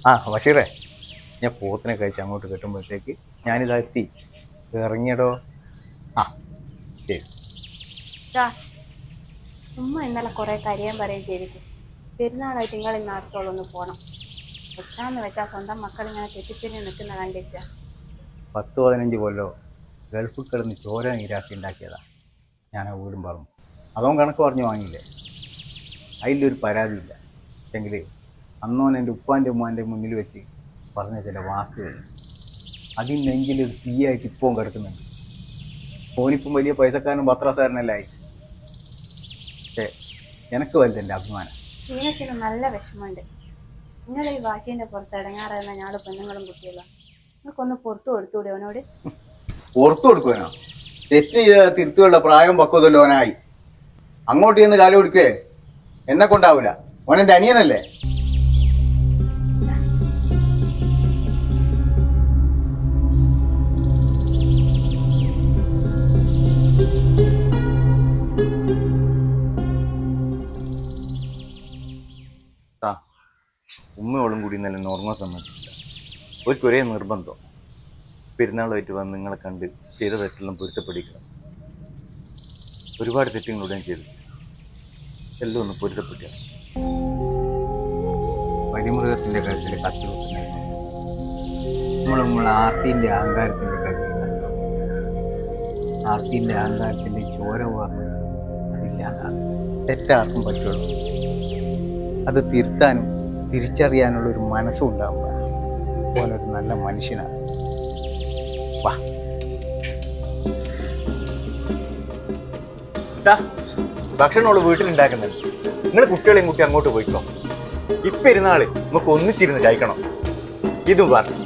ആ ബഷീറേ, ഞാൻ പോത്തിനെ കഴിച്ച് അങ്ങോട്ട് കെട്ടുമ്പോഴത്തേക്ക് ഞാനിതാ എത്തി. ഇറങ്ങിയടോ. ആ ശരി. ടാ, ഉമ്മ ഇന്നലെ കുറെ കരിയാൻ പറയുകയും ചെയ്തിട്ട് പെരുന്നാളായിട്ട് നിങ്ങൾ ഇന്ന് അടുത്തോളൊന്ന് പോണം. എത്താന്ന് വെച്ചാൽ സ്വന്തം മക്കൾ ഇങ്ങനെ തെറ്റിപ്പിരിഞ്ഞ് നിൽക്കുന്ന കണ്ടിട്ട് 10-15 കൊല്ലോ ഗൾഫിൽ കിടന്ന് ചോര നീരാക്കി ഉണ്ടാക്കിയതാ ഞാൻ ആ വീടും പറഞ്ഞു. അതോ കണക്ക് പറഞ്ഞു വാങ്ങിയില്ലേ, അതിലൊരു പരാതിയില്ല. പക്ഷെങ്കിൽ അന്നോൻ എൻ്റെ ഉപ്പാൻ്റെ ഉമ്മാൻ്റെ മുന്നിൽ വെച്ച് പറഞ്ഞ ചില വാക്കുകൾ അതിനെങ്കിലും തീയായിട്ട് ഇപ്പവും കിടക്കുന്നുണ്ട്. ഓനിപ്പം വലിയ പൈസക്കാരനും പത്രക്കാരനല്ലായി. പക്ഷേ എനിക്ക് വലുത് എൻ്റെ അഭിമാനം. സീനത്തിന് നല്ല വിഷമമുണ്ട്. നിങ്ങൾ ഈ വാശീൻ്റെ പുറത്ത് ഇടങ്ങാറുന്ന ഞാൾ പെണ്ണുങ്ങളും കുട്ടികളും നിങ്ങൾക്കൊന്ന് പുറത്തു കൊടുത്തൂടെ അവനോട്? പുറത്തു കൊടുക്കുവാനോ? തെറ്റ് ചെയ്ത തിരുത്തുകളുടെ പ്രായം പക്വതല്ലോനായി. അങ്ങോട്ട് ചെന്ന് കാലം കൊടുക്കേ എന്നെ കൊണ്ടാവൂല. ഓൻ എൻ്റെ അനിയനല്ലേ. ആ ഉമ്മയോളും കൂടി ഇന്നലെ നോർമൽ സമ്മതിച്ചില്ല. ഒരേ നിർബന്ധം പെരുന്നാളുമായിട്ട് വന്ന് നിങ്ങളെ കണ്ട് ചെയ്ത തെറ്റെല്ലാം പൊരുത്തപ്പെടിക്കണം. ഒരുപാട് തെറ്റുകളുടെയും ചെയ്തു എല്ലാം ഒന്ന് പൊരുത്തപ്പെട്ട. പരിമൃഗത്തിന്റെ കഴുത്തിൽ കത്തി വെക്കുന്നതായിരുന്നു നമ്മളെ ആർത്തിന്റെ അഹങ്കാരത്തിന്റെ കഴുത്തിൽ കത്തി. ആർത്തിന്റെ അഹങ്കാരത്തിന്റെ ചോര വാർന്ന് അതില്ലാതാണ്. തെറ്റാർക്കും പറ്റുള്ളൂ. അത് തിരുത്താനും തിരിച്ചറിയാനുള്ള ഒരു മനസ്സും ഉണ്ടാവുക ഓനൊരു നല്ല മനുഷ്യനാണ്. വാ ഭക്ഷണമുള്ള വീട്ടിലുണ്ടാക്കുന്നത്. നിങ്ങൾ കുട്ടികളെയും കുട്ടി അങ്ങോട്ട് പോയിക്കോ. ഇപ്പൊ ഇരുന്നാള് നമുക്ക് ഒന്നിച്ചിരുന്ന് കഴിക്കണം. ഇതും പറഞ്ഞു